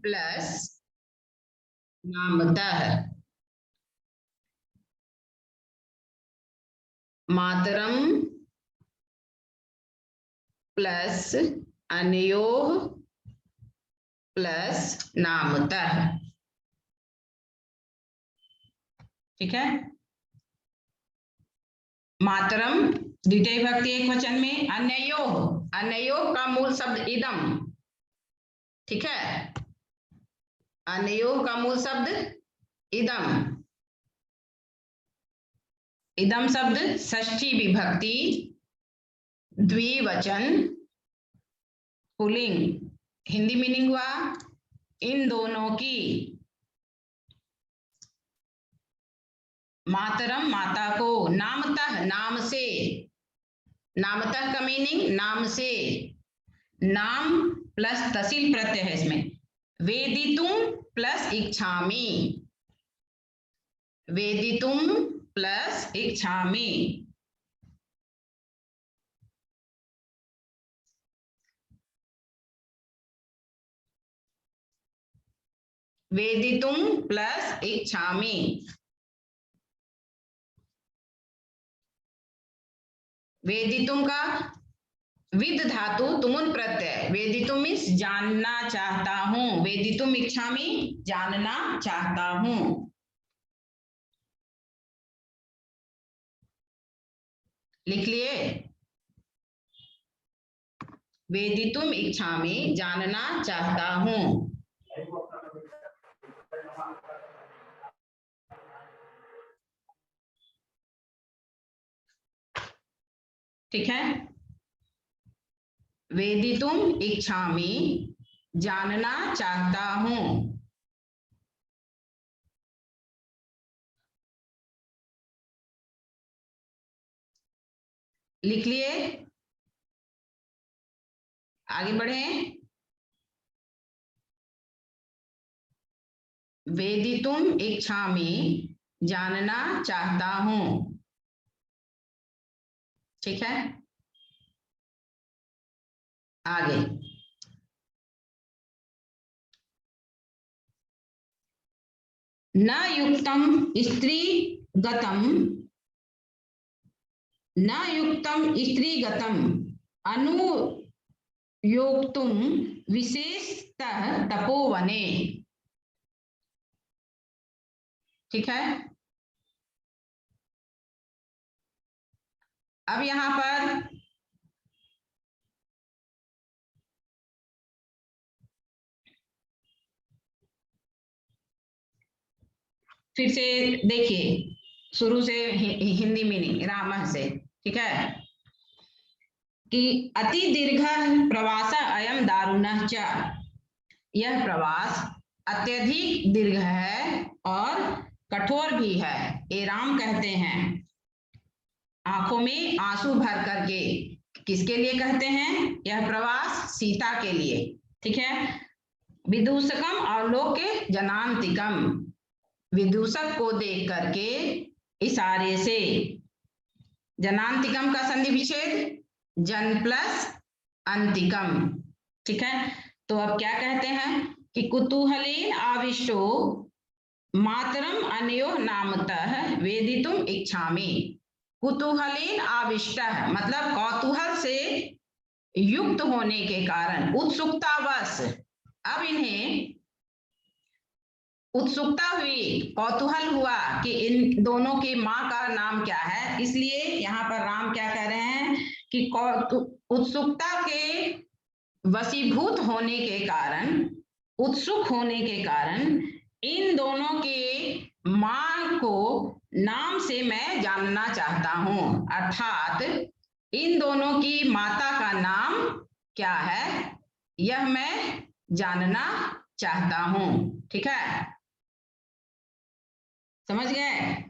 Plus नामतः, मातरम plus अनयोः plus नामतः। ठीक है। मातरम द्वितीय विभक्ति एक वचन में, अन्ययोः, अन्ययोः का मूल शब्द इदम। ठीक है, अन्ययोः का मूल शब्द इदम। इदम शब्द षष्ठी विभक्ति द्विवचन पुल्लिंग। हिंदी मीनिंग हुआ इन दोनों की। मातरम माता को, नामतः नाम से, नामतः का मीनिंग नाम से, नाम प्लस तहसील प्रत्यय है इसमें। वेदितुम प्लस इच्छामि, वेदितुम प्लस इच्छामि। वेदितुम प्लस इच्छामि। वेदितुम का विद धातु तुमुन प्रत्यय, वेदितुम मीन्स जानना चाहता हूं, वेदितुम इच्छामि जानना चाहता हूं। लिख लिए, वेदितुम इच्छामि जानना चाहता हूं। ठीक है, वेदितुम इच्छामि जानना चाहता हूं। लिख लिए, आगे बढ़े। वेदितुम इच्छामि जानना चाहता हूं। ठीक है, आगे। न युक्तम स्त्रीगतम, न युक्तम स्त्रीगतम अनुयोक्तुम विशेषतः तपोवने। ठीक है, अब यहां पर फिर से देखिए, शुरू से हिंदी मीनिंग रामः से। ठीक है, कि अति दीर्घ प्रवास अयम दारुणः च, यह प्रवास अत्यधिक दीर्घ है और कठोर भी है। ये राम कहते हैं आंखों में आंसू भर करके। किसके लिए कहते हैं यह प्रवास? सीता के लिए। ठीक है, विदूषकम अवलोक्य जनांतिकम, विदूषक को देख करके इशारे से। जनांतिकम का संधि विच्छेद जन प्लस अंतिकम। ठीक है, तो अब क्या कहते हैं कि कुतूहलेन आविष्टो मातरम अनयोः नामतः वेदितुम इच्छामि। कुतूहलेन आविष्टः मतलब कौतूहल से युक्त होने के कारण, उत्सुकतावश। अब इन्हें उत्सुकता हुई, कौतूहल हुआ कि इन दोनों की माँ का नाम क्या है। इसलिए यहाँ पर राम क्या कह रहे हैं कि उत्सुकता के वशीभूत होने के कारण, उत्सुक होने के कारण इन दोनों के माँ को नाम से मैं जानना चाहता हूं। अर्थात इन दोनों की माता का नाम क्या है यह मैं जानना चाहता हूं। ठीक है, समझ गए?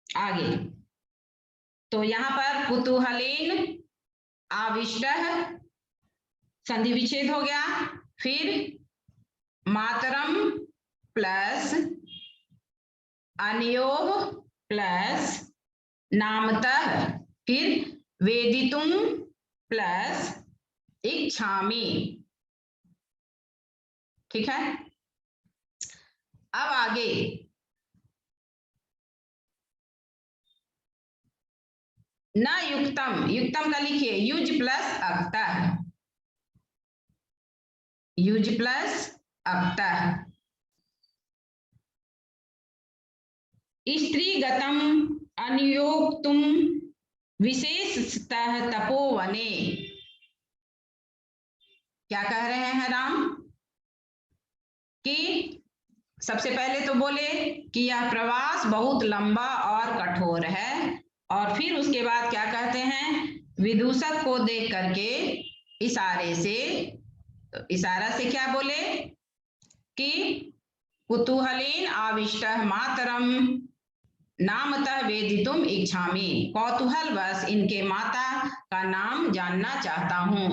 आगे तो यहां पर कुतूहलेन आविष्टः संधि विच्छेद हो गया, फिर मातरम प्लस अनयोः प्लस नामतः, फिर वेदितुम प्लस इच्छामि। ठीक है, अब आगे न युक्तम, युक्तम का लिखिए युज प्लस अक्तः, युज प्लस अक्तः। स्त्रीगतम अनुयोक्तुम विशेषतः तपोवने। क्या कह रहे हैं राम कि सबसे पहले तो बोले कि यह प्रवास बहुत लंबा और कठोर है, और फिर उसके बाद क्या कहते हैं, विदूषक को देख करके इशारे से, इशारा से क्या बोले कि कुतूहलेन आविष्टः मातरम नामतः वेदितुम इच्छामि, कौतूहल बस इनके माता का नाम जानना चाहता हूँ।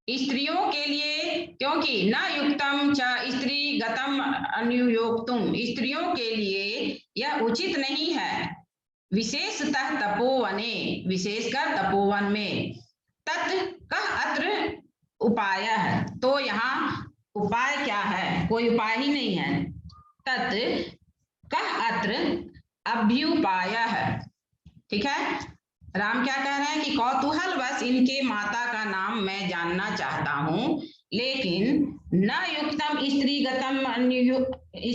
स्त्रियों के लिए, क्योंकि न युक्तम च स्त्री गतम अनुयोक्तुम, स्त्रियों के लिए यह उचित नहीं है, विशेषतः तपोवने, विशेषकर तपोवन में। तत् कह अत्र उपाय है, तो यहाँ उपाय क्या है, कोई उपाय ही नहीं है। तत् कह अत्र अभ्युपाय है। ठीक है, राम क्या कह रहे हैं कि कौतूहल बस इनके माता का नाम मैं जानना चाहता हूँ, लेकिन न युक्तम स्त्रीगतम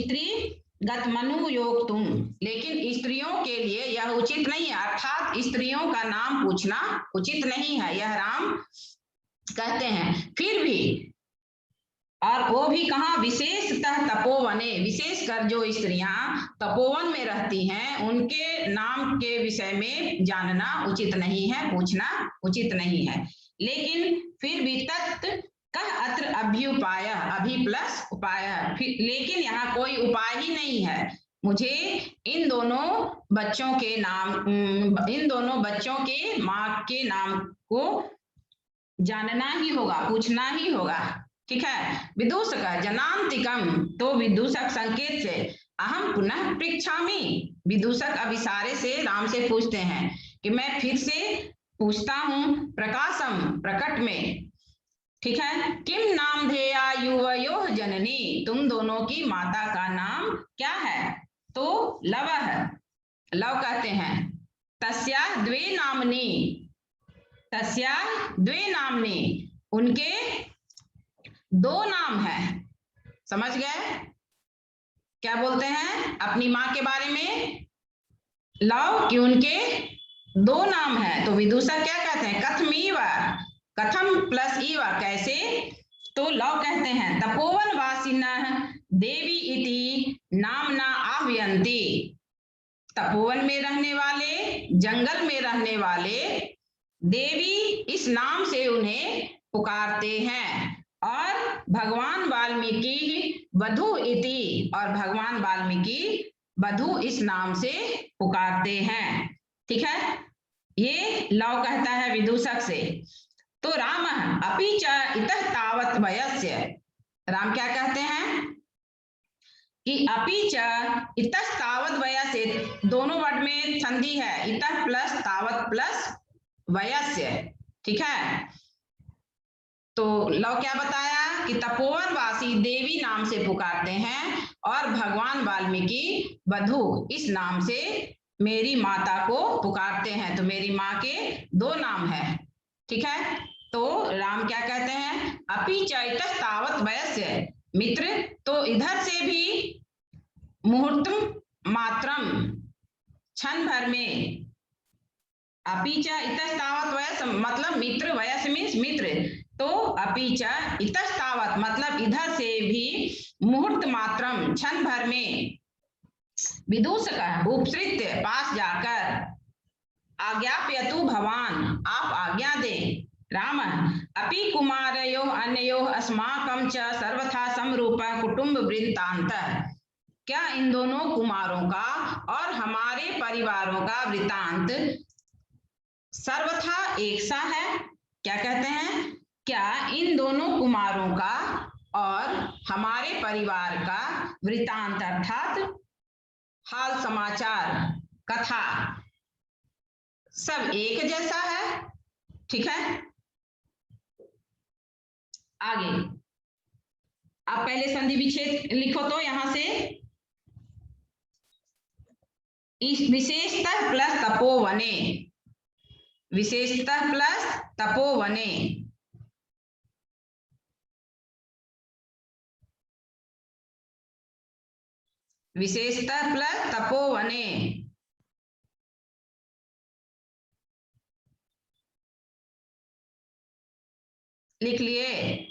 स्त्रीगत मनुयोक्तुम, लेकिन स्त्रियों के लिए यह उचित नहीं है, अर्थात स्त्रियों का नाम पूछना उचित नहीं है, यह राम कहते हैं। फिर भी, और वो भी कहाँ, विशेषतः तपोवने, विशेषकर जो स्त्रियां तपोवन में रहती हैं उनके नाम के विषय में जानना उचित नहीं है, पूछना उचित नहीं है। लेकिन फिर भी तत् कह अत्र अभ्युपाय, अभि प्लस उपाय, लेकिन यहाँ कोई उपाय ही नहीं है, मुझे इन दोनों बच्चों के नाम, इन दोनों बच्चों के माँ के नाम को जानना ही होगा, पूछना ही होगा। ठीक है, विदूषक जनांतिकम, तो विदूषक संकेत से अहम पुनः पृच्छामि, विदूषक अब इशारे से राम से पूछते हैं कि मैं फिर से पूछता हूं, प्रकाशम, प्रकट में। ठीक है, किम नाम धेया युवयोः जननी, तुम दोनों की माता का नाम क्या है, तो लवः, लव कहते हैं। तस्याः द्वे नामनी, तस्याः द्वे नामनी, उनके दो नाम है। समझ गए क्या बोलते हैं अपनी माँ के बारे में, लव कि उनके दो नाम है। तो विदूषक क्या कहते हैं, कथमीव, कथम प्लस इव, कैसे, तो लव कहते हैं तपोवन वासिनः देवी इति नामना आह्वयन्ति, तपोवन में रहने वाले, जंगल में रहने वाले देवी इस नाम से उन्हें पुकारते हैं, और भगवान वाल्मीकि वधु इति, और भगवान वाल्मीकि वधु इस नाम से पुकारते हैं। ठीक है, ये लव कहता है विदूषक से। तो राम अपि च इतः तावत् वयस्य, राम क्या कहते हैं कि अपि च इतः तावत् वयस्य, दोनों वर्ड में संधि है, इतः प्लस तावत् प्लस वयस्य। ठीक है, तो लव क्या बताया कि तपोवन वासी देवी नाम से पुकारते हैं, और भगवान वाल्मीकि वधु इस नाम से मेरी माता को पुकारते हैं, तो मेरी माँ के दो नाम है। ठीक है, तो राम क्या कहते हैं, अपि च इतः तावत् वयस्य, मित्र तो इधर से भी मुहूर्त मात्रम, क्षण भर में, अपि च इतः तावत् वयस मतलब मित्र, वयस मीन्स मित्र, तो अपि च इतः तावत् मतलब इधर से भी, मुहूर्त मात्रम क्षण भर में, विदूषक उपसृत्य पास जाकर, आज्ञापयतु भवान आप आज्ञा दें, राम अपि कुमारयोः अन्योः अस्माकं च सर्वथा समरूपः कुटुंब वृत्तान्तः, क्या इन दोनों कुमारों का और हमारे परिवारों का वृत्तांत सर्वथा एक सा है। क्या कहते हैं, क्या इन दोनों कुमारों का और हमारे परिवार का वृत्तांत अर्थात हाल समाचार, कथा सब एक जैसा है। ठीक है, आगे अब पहले संधि विच्छेद लिखो तो यहां से विशेषतः प्लस तपोवने, विशेषतः प्लस तपोवने, विशेषतः प्लस तपोवने, लिख लिए।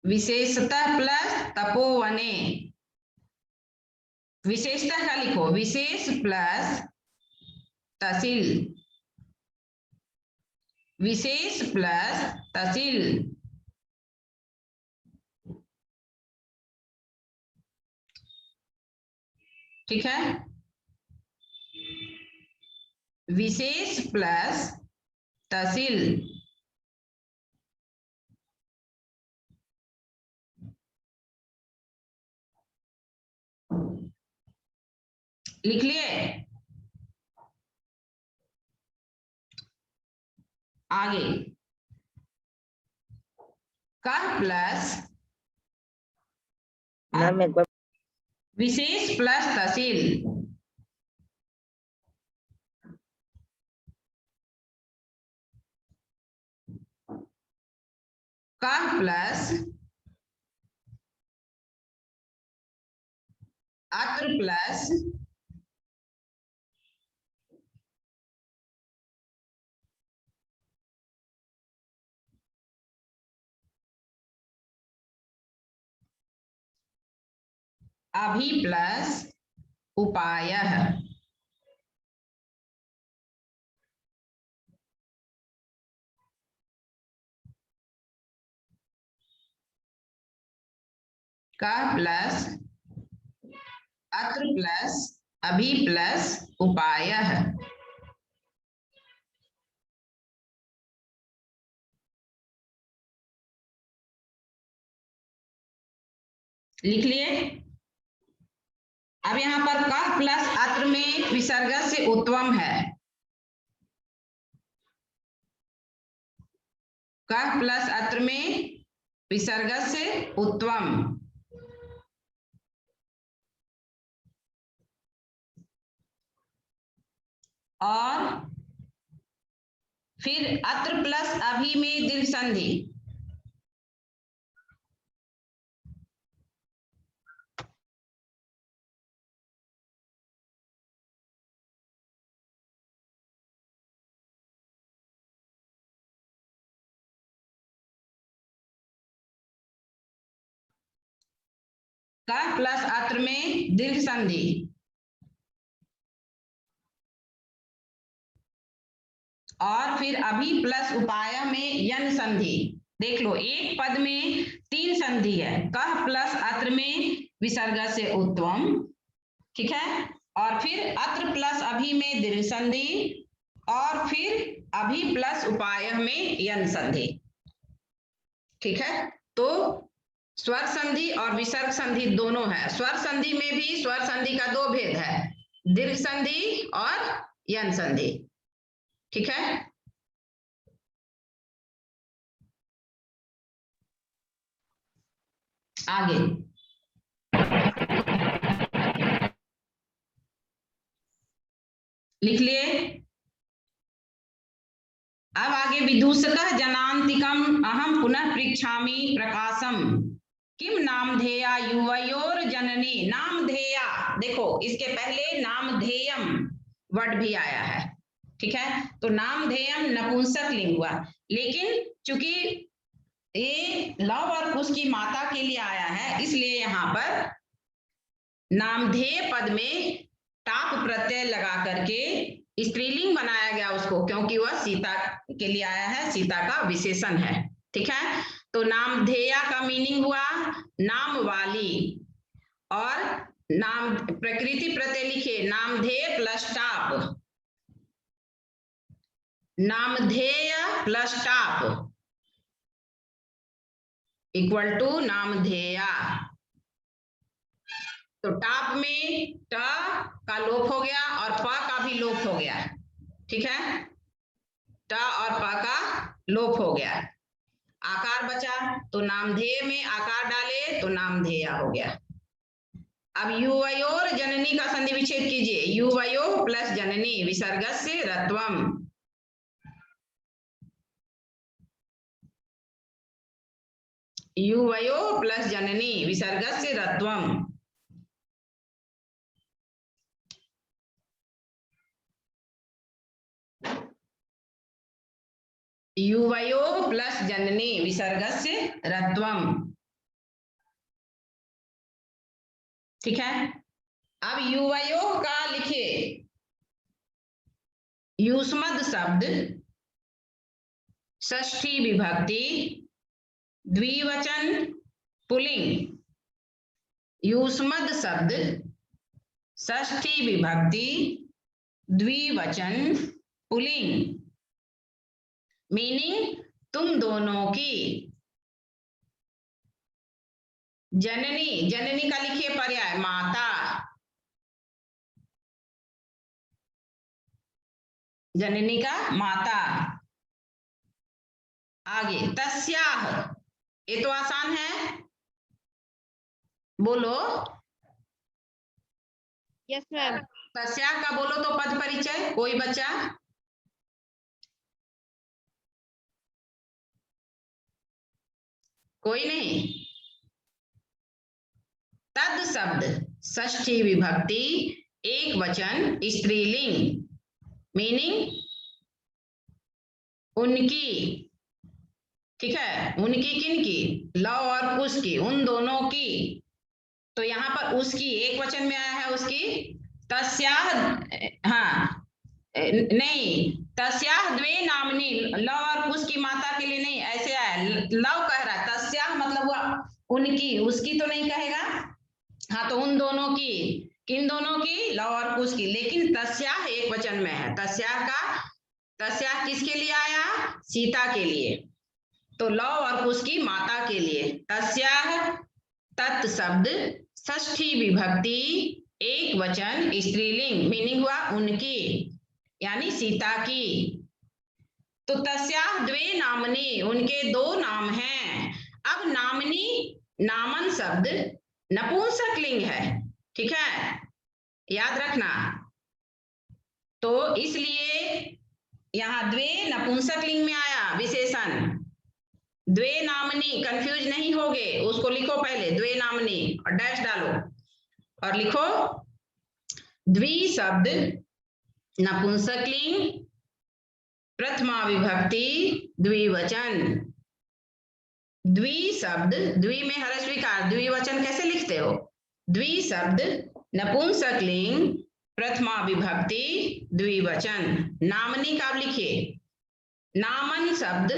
विशेषतः प्लस तपोवने, विशेषतः का लिखो विशेष प्लस तहसील, विशेष प्लस तहसील, ठीक है। विशेष प्लस तहसील, लिख लिए। आगे कह प्लस मैम एक बार विशेष प्लस तहसील, कह प्लस अत्र प्लस अभि प्लस उपायः, कह प्लस अत्र प्लस अभि प्लस उपायः, लिख लिए। अब यहां पर कह प्लस अत्र में विसर्ग से उत्तम है, कह प्लस अत्र में विसर्ग से उत्तम, और फिर अत्र प्लस अभि में दीर्घ संधि, कह प्लस अत्र में दीर्घ संधि, और फिर अभि प्लस उपाय में यन संधि। देख लो एक पद में 3 संधि है, कह प्लस अत्र में विसर्ग से उत्तम, ठीक है, और फिर अत्र प्लस अभि में दीर्घ संधि, और फिर अभि प्लस उपाय में यन संधि, ठीक है। तो स्वर संधि और विसर्ग संधि दोनों है। स्वर संधि में भी स्वर संधि का 2 भेद है, दीर्घ संधि और यन संधि, ठीक है। आगे लिख लिए। अब आगे विदूषकः जनान्तिकम् अहम पुनः पृच्छामि प्रकाशम किम नामधेया युवयोर जननी। नामधेया, देखो इसके पहले नामधेयम वर्ड भी आया है, ठीक है, तो नामधेयम नपुंसक लिंग हुआ, लेकिन चूंकि ये लव और कुश की माता के लिए आया है, इसलिए यहां पर नामधेय पद में टाप प्रत्यय लगा करके स्त्रीलिंग बनाया गया उसको, क्योंकि वह सीता के लिए आया है, सीता का विशेषण है, ठीक है। तो नामधेया का मीनिंग हुआ नाम वाली, और नाम प्रकृति प्रत्यय लिखे नामधेय प्लस टाप, नामधेय प्लस टाप इक्वल टू नामधेया। तो टाप में ट का लोप हो गया और प का भी लोप हो गया, ठीक है। ट और प का लोप हो गया, आकार बचा, तो नामधेय में आकार डाले तो नामधेय हो गया। अब युवयोर जननी का संधि विच्छेद कीजिए, युवयो प्लस जननी विसर्गस्य रत्वम, युवयो प्लस जननी विसर्गस्य रत्वम, युवयो प्लस जननी विसर्गस्य रत्वम। ठीक है, अब युवयो का लिखिए, युष्मद शब्द षष्ठी विभक्ति द्विवचन पुल्लिंग, युष्मद शब्द षष्ठी विभक्ति द्विवचन पुल्लिंग, मीनिंग तुम दोनों की, जननी, जननी का लिखिए पर्याय माता, जननी का माता। आगे तस्याह, ये तो आसान है, बोलो। Yes ma'am. तस्याह का बोलो तो पद परिचय, कोई बच्चा? कोई नहीं। तद शब्द षष्ठी विभक्ति एक वचन स्त्रीलिंग, मीनिंग उनकी, ठीक है, उनकी किनकी, लव और कुश की, उन दोनों की। तो यहाँ पर उसकी एक वचन में आया है, उसकी। तस्याह, हाँ नहीं, तस्याह द्वे नामनी, लव और कुश की माता के लिए नहीं, ऐसे आया, लव कह रहा है, तस्याह मतलब वो उनकी, उसकी तो नहीं कहेगा। हाँ, तो उन दोनों की, किन दोनों की, लव और कुश की, लेकिन तस्याह एक वचन में है। तस्याह का, तस्याह किसके लिए आया, सीता के लिए, तो लव और कुश की माता के लिए। तस्याह तत् शब्द षष्ठी विभक्ति एक वचन स्त्रीलिंग, मीनिंग हुआ उनकी, यानी सीता की। तो तस्याह द्वे नामनी, उनके दो नाम हैं। अब नामनी, नामन शब्द नपुंसकलिंग है, ठीक है, याद रखना। तो इसलिए यहाँ द्वे नपुंसकलिंग में आया विशेषण, द्वे नामनी, कंफ्यूज नहीं होगे, उसको लिखो पहले, द्वे नामनी और डैश डालो और लिखो द्वि शब्द नपुंसकलिंग प्रथमा विभक्ति द्विवचन, द्वि शब्द, द्वि में हर्ष विकार, द्विवचन कैसे लिखते हो, द्वि शब्द नपुंसकलिंग प्रथमा विभक्ति द्विवचन। नामनी का लिखिए, नामन शब्द,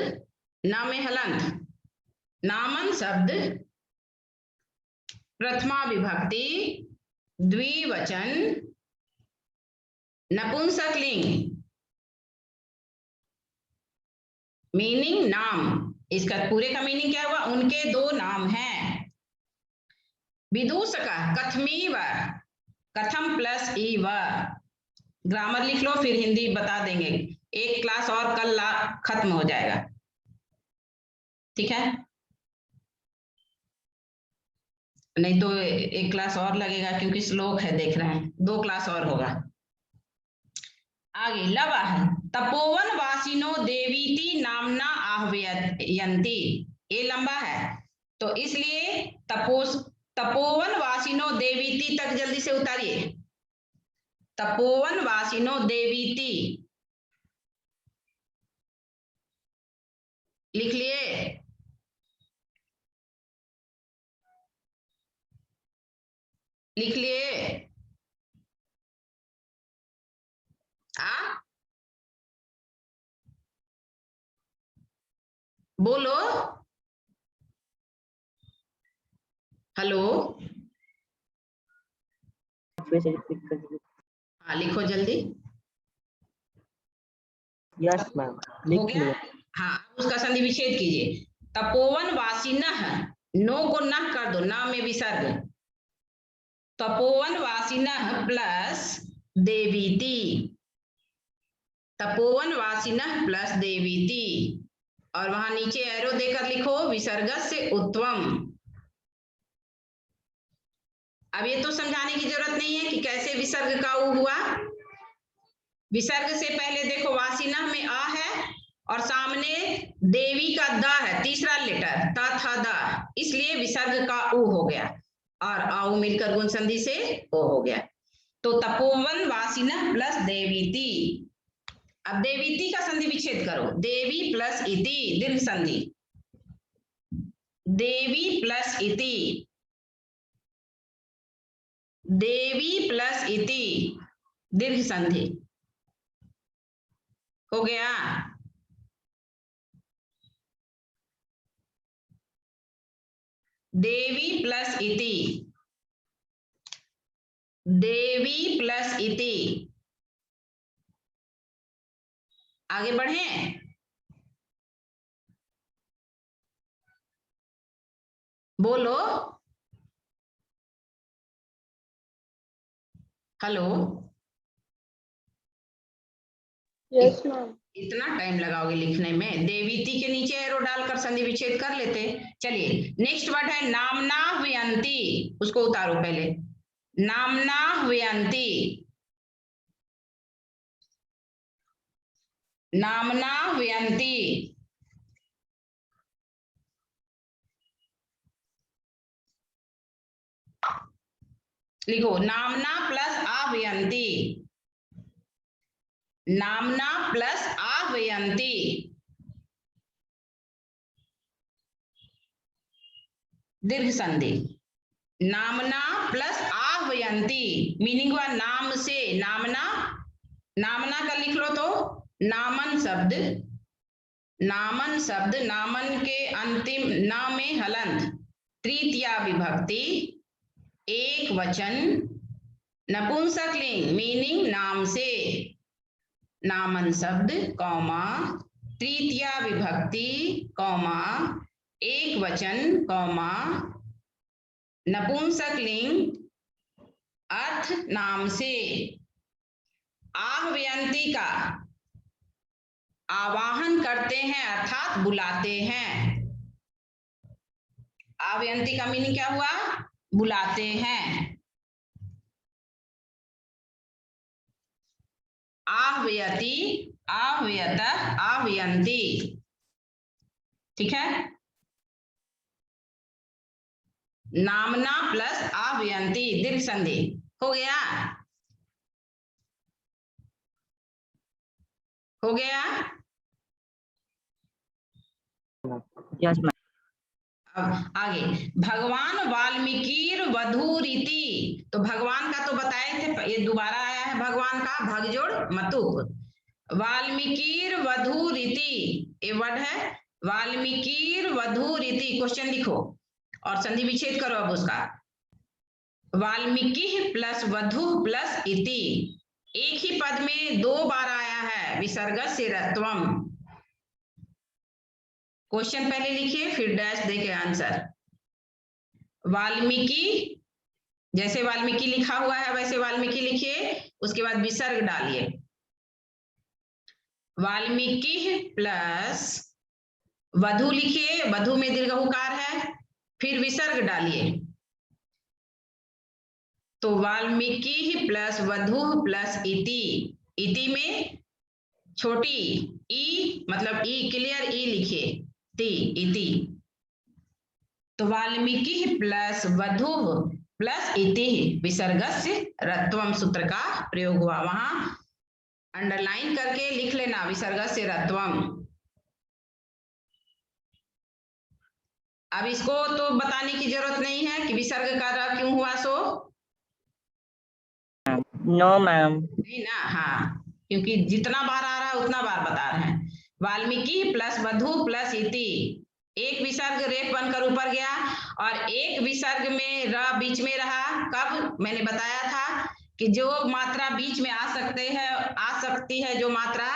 न में हलंत, नामन शब्द प्रथमा विभक्ति द्विवचन नपुंसकलिंग, मीनिंग नाम, इसका पूरे का मीनिंग क्या हुआ, उनके दो नाम हैं। विदूषक कथमीव, कथम प्लस ईव, ग्रामर लिख लो, फिर हिंदी बता देंगे, एक क्लास और कल खत्म हो जाएगा, ठीक है, नहीं तो एक क्लास और लगेगा, क्योंकि श्लोक है देख रहे हैं, 2 क्लास और होगा। आगे लवः तपोवन वासिनो देवीति नामना आह्वयन्ति, ये लंबा है, तो इसलिए तपोवन वासिनो देवीति तक जल्दी से उतारिए, तपोवन वासिनो देवीति लिख लिए, लिख लिए, बोलो, हेलो, हाँ लिखो जल्दी। यस मैम, हो गया, हाँ, उसका संधि विच्छेद कीजिए, तपोवन वासिनः, नो को नह कर दो, ना में विसर्ग, तपोवन वासिनः प्लस देवीति, तपोवन वासिनः प्लस देवीति, और वहां नीचे एरो देकर लिखो विसर्गस्य उत्तम। अब ये तो समझाने की जरूरत नहीं है कि कैसे विसर्ग का उ हुआ। विसर्ग से पहले देखो वासिनः में आ है और सामने देवी का द है, तीसरा लेटर त थ द, इसलिए विसर्ग का उ हो गया और आउ मिलकर गुण संधि से ओ हो गया। तो तपोवन वासिनः प्लस देवीति। अब देवीति का संधि विच्छेद करो, देवी प्लस इति दीर्घ संधि, देवी प्लस इति, देवी प्लस इति दीर्घ संधि हो गया। देवी प्लस इति, देवी प्लस इति। आगे बढ़े, बोलो हेलो। Yes ma'am. इतना टाइम लगाओगे लिखने में? देवीति के नीचे एरो डालकर संधि विच्छेद कर लेते। चलिए नेक्स्ट वर्ड है नामना व्यंती, उसको उतारो पहले। नामना व्यंती, नामना व्यंती, लिखो नामना प्लस आवयंती, नामना प्लस आवयंती, दीर्घ संधि। नामना प्लस आवयंती मीनिंग हुआ नाम से, नामना, नामना का लिख लो तो नामन शब्द, नामन शब्द, नामन के अंतिम न में हलंत, तृतीया विभक्ति, एक वचन, नपुंसकलिंग मीनिंग नाम से, नामन शब्द कौमा, तृतीया विभक्ति कौमा, एक वचन कौमा, नपुंसकलिंग अर्थ नाम से। आहवयंती का आवाहन करते हैं अर्थात बुलाते हैं। आवयंती का मीनिंग क्या हुआ? बुलाते हैं। आहवयति, आहवयतः, आहवयंती, ठीक है। नामना प्लस आवयंती दीर्घ संधि हो गया, हो गया। Yes ma'am. अब आगे भगवान वाल्मीकि वधूरिति, तो भगवान का तो बताए थे, ये दोबारा आया है भगवान का, भगजोड़ मतुप। वाल्मीकि वधूरिति ये वर्ड है, वाल्मीकि वधूरिति, क्वेश्चन लिखो और संधि विच्छेद करो अब उसका। वाल्मीकि प्लस वधु प्लस इति, एक ही पद में दो बार आया है विसर्ग से रत्वम। क्वेश्चन पहले लिखिए फिर डैश देके आंसर। वाल्मीकि, जैसे वाल्मीकि लिखा हुआ है वैसे वाल्मीकि लिखिए, उसके बाद विसर्ग डालिए। वाल्मीकि प्लस वधु लिखिए, वधु में दीर्घ उकार है, फिर विसर्ग डालिए। तो वाल्मीकि प्लस वधु प्लस इति, इति में छोटी ई मतलब ई क्लियर ई लिखिए, ती इति। तो वाल्मीकि प्लस वधु प्लस इति विसर्गस्य रत्वम सूत्र का प्रयोग हुआ। वहां अंडरलाइन करके लिख लेना विसर्गस्य रत्वम। अब इसको तो बताने की जरूरत नहीं है कि विसर्ग का र क्यों हुआ सो। No ma'am. नहीं ना, हाँ, क्योंकि जितना बार आ रहा है उतना बार बता रहे हैं। वाल्मीकि प्लस वधु प्लस इति, एक विसर्ग रेप बनकर ऊपर गया और एक विसर्ग में र बीच में रहा। कब? मैंने बताया था कि जो मात्रा बीच में आ सकती है जो मात्रा,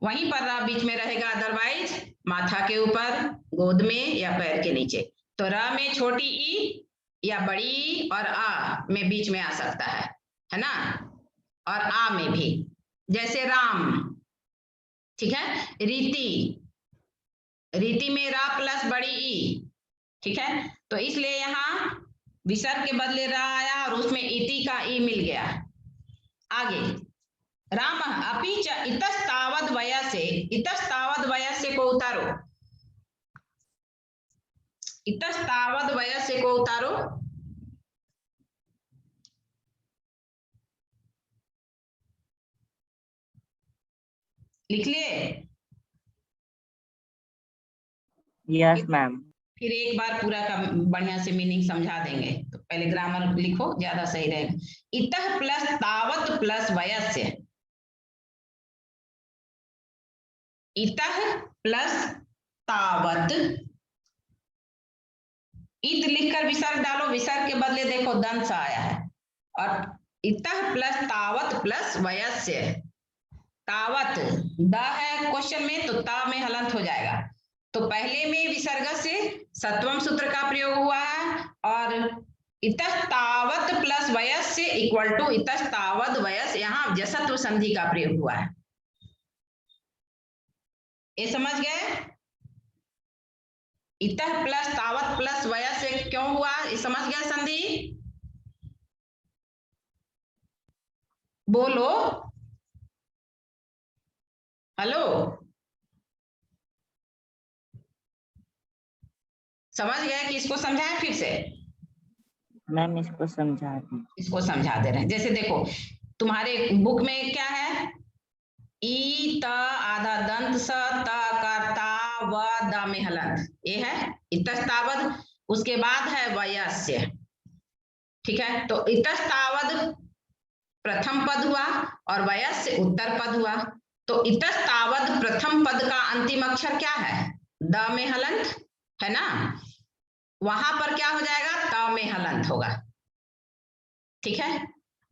वहीं पर र बीच में रहेगा, अदरवाइज माथा के ऊपर, गोद में या पैर के नीचे। तो र में छोटी ई या बड़ी ई और आ में बीच में आ सकता है ना, और आ में भी, जैसे राम, ठीक है। रीति, रीति में रा प्लस बड़ी ई, ठीक है। तो इसलिए यहाँ विसर्ग के बदले रा आया और उसमें इति का ई मिल गया। आगे राम अपि च इतस्तावद वयसे, इतस्तावद वयसे को उतारो, इतस्तावद वयसे को उतारो। लिख लिए? Yes, ma'am. फिर एक बार पूरा का बढ़िया से मीनिंग समझा देंगे। तो पहले ग्रामर लिखो, ज्यादा सही रहेगा। इतः प्लस तावत प्लस वयस्य, इतः प्लस तावत, इत लिखकर विसर्ग डालो, विसर्ग के बदले देखो दंश आया है। और इतः प्लस तावत प्लस वयस्य, तावत द है क्वेश्चन में तो ता में हलंत हो जाएगा। तो पहले में विसर्ग से सत्वम सूत्र का प्रयोग हुआ है और इतस्तावत प्लस वयस्य इक्वल टू इतस्तावद वयस, यहाँ जसत्व संधि का प्रयोग हुआ है। ये समझ गए? इतः प्लस तावत प्लस वयस्य क्यों हुआ, ये समझ गए संधि? बोलो हेलो, समझ गए कि इसको समझाएं फिर से? मैम इसको समझा दी। इसको समझा दे रहे हैं। जैसे देखो तुम्हारे बुक में क्या है, ई त आधा दंत स त कर्ता व द में हलंत, ये है इतस्तावद। उसके बाद है वयस्य, ठीक है। तो इतस्तावद प्रथम पद हुआ और वयस्य उत्तर पद हुआ। तो इतस्तावद प्रथम पद का अंतिम अक्षर क्या है? द में हलंत है ना, वहां पर क्या हो जाएगा? त में हलंत होगा, ठीक है।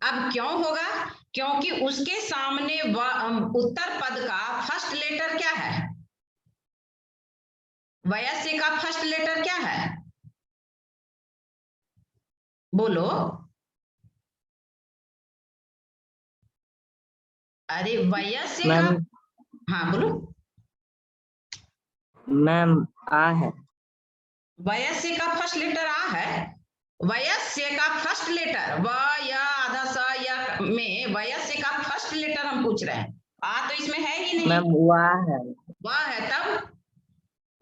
अब क्यों होगा? क्योंकि उसके सामने उत्तर पद का फर्स्ट लेटर क्या है? वयस्य का फर्स्ट लेटर क्या है? बोलो। अरे वयस्य का, मैम हाँ बोलो। मैम आ है। वयस्य का फर्स्ट लेटर आ है। वयस्य का फर्स्ट लेटर व या आधा स या में वयस्य का फर्स्ट लेटर हम पूछ रहे हैं। आ तो इसमें है ही नहीं। मैम वाह है। वह है तब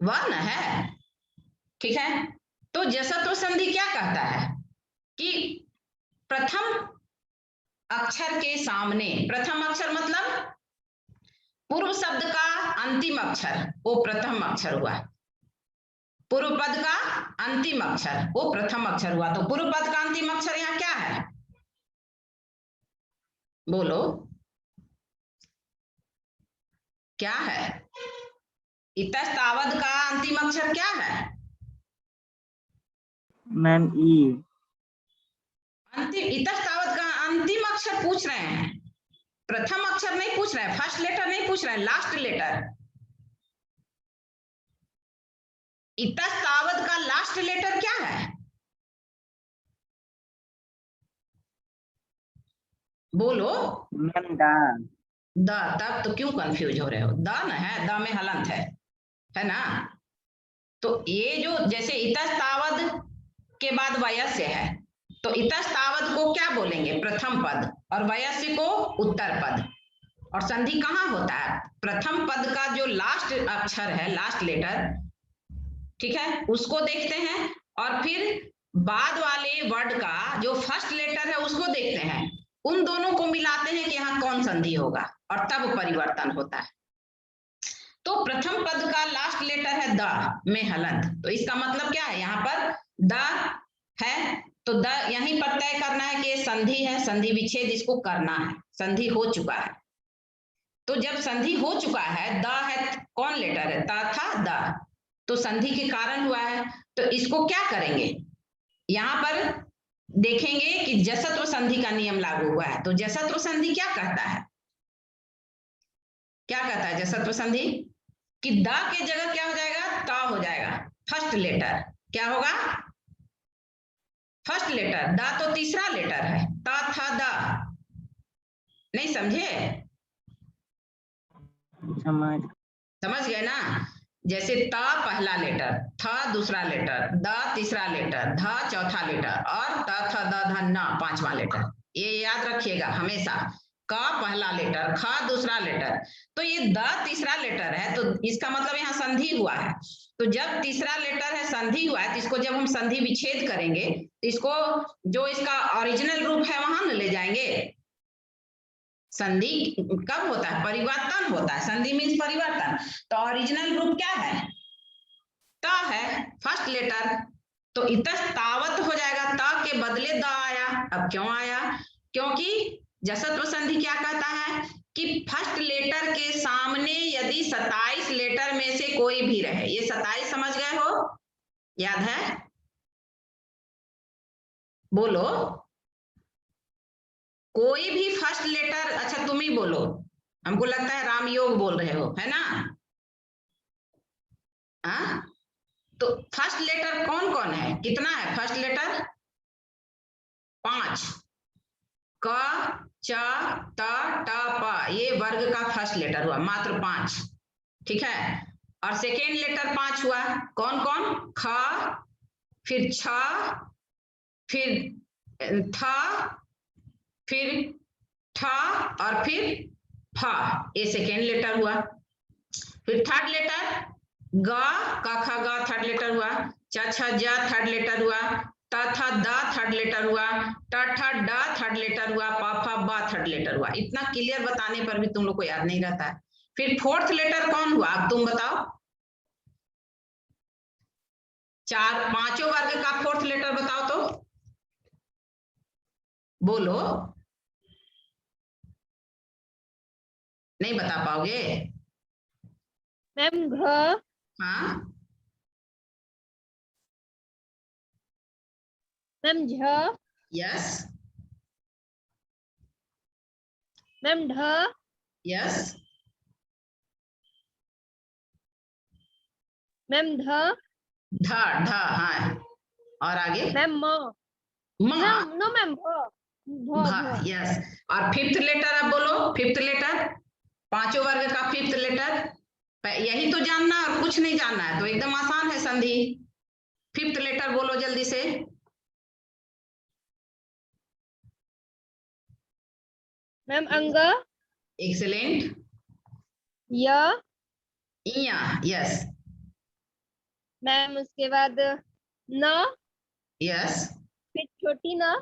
वह न है, ठीक है। तो जसत्व संधि क्या कहता है कि प्रथम अक्षर के सामने, प्रथम अक्षर मतलब पूर्व शब्द का अंतिम अक्षर वो प्रथम अक्षर हुआ, पूर्व पद का अंतिम अक्षर वो प्रथम अक्षर हुआ। तो पूर्व पद का अंतिम अक्षर यहाँ क्या है? बोलो क्या है? इतस्तावद का अंतिम अक्षर क्या है? मैम ई। अंतिम, इतस्तावद का अंतिम अक्षर पूछ रहे हैं, प्रथम अक्षर नहीं पूछ रहे हैं, फर्स्ट लेटर नहीं पूछ रहे हैं, लास्ट लेटर। इतस्तावद का लास्ट लेटर क्या है? बोलो। मैम दा। द, तब तो क्यों कंफ्यूज हो रहे हो? द न है, द में हलंत है ना। तो ये जो जैसे इतस्तावद के बाद वयस्य है, तो इतस्तावद को क्या बोलेंगे? प्रथम पद, और वयस्य को उत्तर पद। और संधि कहाँ होता है? प्रथम पद का जो लास्ट अक्षर है, लास्ट लेटर, ठीक है, उसको देखते हैं और फिर बाद वाले वर्ड का जो फर्स्ट लेटर है उसको देखते हैं, उन दोनों को मिलाते हैं कि यहाँ कौन संधि होगा और तब परिवर्तन होता है। तो प्रथम पद का लास्ट लेटर है द में हलंत, तो इसका मतलब क्या है? यहाँ पर द है तो द यहीं पर तय करना है कि संधि है, संधि विच्छेद इसको करना है, संधि हो चुका है। तो जब संधि हो चुका है, द है, कौन लेटर है? त था द, तो संधि के कारण हुआ है। तो इसको क्या करेंगे? यहाँ पर देखेंगे कि जसत्व संधि का नियम लागू हुआ है। तो जसत्व संधि क्या कहता है? क्या कहता है जसत्व संधि? कि द के जगह क्या हो जाएगा? ता हो जाएगा, फर्स्ट लेटर क्या होगा? First letter. द तो तीसरा लेटर है, ता था द, नहीं समझे? समझ गए ना। जैसे त पहला लेटर, थ दूसरा लेटर, द तीसरा लेटर, ध चौथा लेटर और त थ द ध न पांचवा लेटर। ये याद रखिएगा हमेशा। क पहला लेटर, ख दूसरा लेटर, तो ये द तीसरा लेटर है, तो इसका मतलब यहाँ संधि हुआ है। तो जब तीसरा लेटर है, संधि हुआ है, तो इसको जब हम संधि विच्छेद करेंगे तो इसको जो इसका ओरिजिनल रूप है वहां न ले जाएंगे। संधि कब होता है? परिवर्तन होता है। संधि मीन्स परिवर्तन। तो ओरिजिनल रूप क्या है? त है, फर्स्ट लेटर। तो इतस्तावत हो जाएगा, त के बदले द आया। अब क्यों आया? क्योंकि जसत्व संधि क्या कहता है कि फर्स्ट लेटर के सामने यदि 27 लेटर में से कोई भी रहे। ये 27 समझ गए हो? याद है? बोलो। कोई भी फर्स्ट लेटर, अच्छा तुम ही बोलो, हमको लगता है राम योग बोल रहे हो, है ना? हाँ, तो फर्स्ट लेटर कौन कौन है? कितना है फर्स्ट लेटर? 5। क च त ट प, ये वर्ग का फर्स्ट लेटर हुआ, मात्र 5। ठीक है। और सेकेंड लेटर 5 हुआ, कौन कौन? ख, फिर छ, फिर थ, फिर ठ और फिर फ, ये सेकेंड लेटर हुआ। फिर थर्ड लेटर ग, क ख ग थर्ड लेटर हुआ, च छ ज थर्ड लेटर हुआ, त थ द थर्ड लेटर हुआ, ट ठ ड थर्ड लेटर हुआ, प फ ब थर्ड लेटर हुआ। इतना क्लियर बताने पर भी तुम लोग को याद नहीं रहता है। फिर फोर्थ लेटर कौन हुआ? अब तुम बताओ। 5 वर्ग का फोर्थ लेटर बताओ तो, बोलो। नहीं बता पाओगे? मैम घ, हाँ, मैम झ, यस मैम ढ, यस, मैम ध, ध ढ, हाँ, और आगे मैम म, म, नो मैम भ, भ, यस। और फिफ्थ लेटर अब बोलो, फिफ्थ लेटर, 5 वर्ग का फिफ्थ लेटर। यही तो जानना और कुछ नहीं जानना है, तो एकदम आसान है संधि। फिफ्थ लेटर बोलो जल्दी से। मैम अंग, एक्सेलेंट, य, इया, यस मैम उसके बाद न, यस। फिर छोटी न,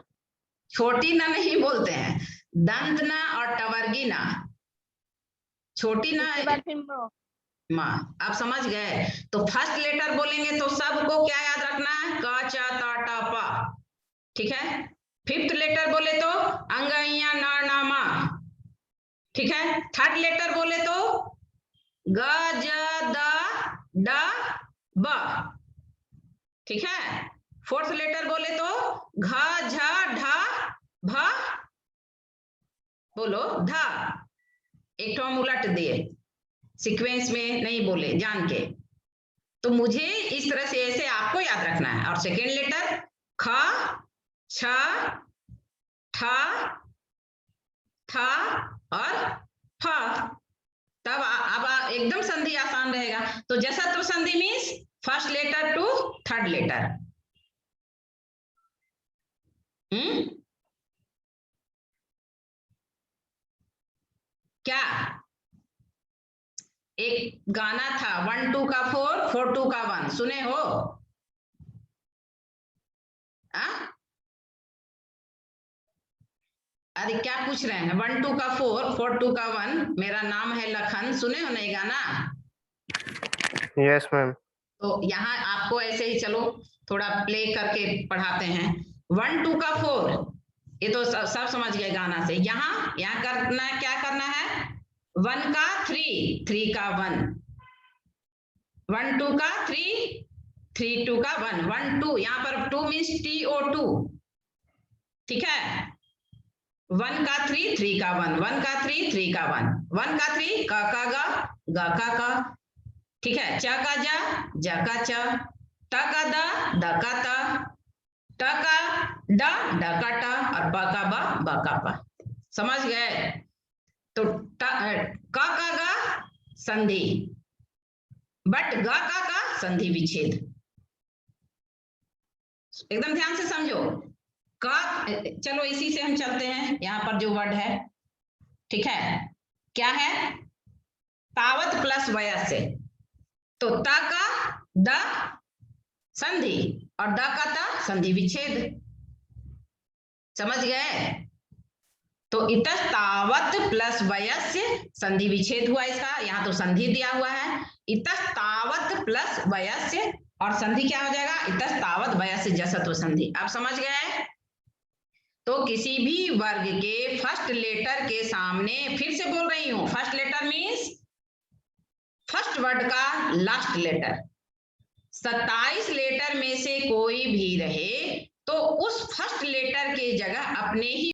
छोटी न नहीं बोलते हैं, दंत न और टवर्गी न। छोटी न, उसके बाद फिर म। माँ, आप समझ गए? तो फर्स्ट लेटर बोलेंगे तो सबको क्या याद रखना है? क च त ट प। ठीक है। फिफ्थ लेटर बोले तो अंग इया न न म। ठीक है। थर्ड लेटर बोले तो ग ज द ड ब। ठीक है। फोर्थ लेटर बोले तो घ झ ढ भ, बोलो ध। एक तो हम उलट दिए, सीक्वेंस में नहीं बोले जान के। तो मुझे इस तरह से ऐसे आपको याद रखना है। और सेकेंड लेटर ख, छ, ठ, थ और फ। तब अब एकदम संधि आसान रहेगा। तो जसत्व संधि means first letter to third letter. क्या? एक गाना था 1 2 का 4 4 2 का 1, सुने हो? आ? अरे क्या पूछ रहे हैं? 1 2 का 4 4 2 का 1, मेरा नाम है लखन, सुने हो नहीं गाना? Yes ma'am. तो यहाँ आपको ऐसे ही चलो थोड़ा प्ले करके पढ़ाते हैं। 1 2 का 4, ये तो सब समझ गए गाना से। यहाँ करना, क्या करना है? 1 का 3 3 का 1, 1 2 का 3 3 2 का 1 1 2, यहाँ पर 2 मीन्स TO2। ठीक है। 1 का 3 3 का 1, 1 का 3 3 का 1, 1 का 3 क का ग का। ठीक है। च का ज का च, ट का द का त, ट का ड का ट और प का ब का प। समझ गए? तो क का ग संधि, बट ग का संधि विच्छेद। एकदम ध्यान से समझो। का, चलो इसी से हम चलते हैं, यहाँ पर जो वर्ड है, ठीक है, क्या है, तावत प्लस वयस्य, तो ता का द संधि और द का ता संधि विच्छेद। समझ गए? तो इतस तावत प्लस वयस्य संधि विच्छेद हुआ इसका, यहाँ तो संधि दिया हुआ है, इतस तावत प्लस वयस्य, और संधि क्या हो जाएगा, इतस तावत वयस्य जसत्व संधि। आप समझ गए? तो किसी भी वर्ग के फर्स्ट लेटर के सामने, फिर से बोल रही हूं, first letter means first word का लास्ट लेटर, 27 लेटर में से कोई भी रहे तो उस फर्स्ट लेटर के जगह अपने ही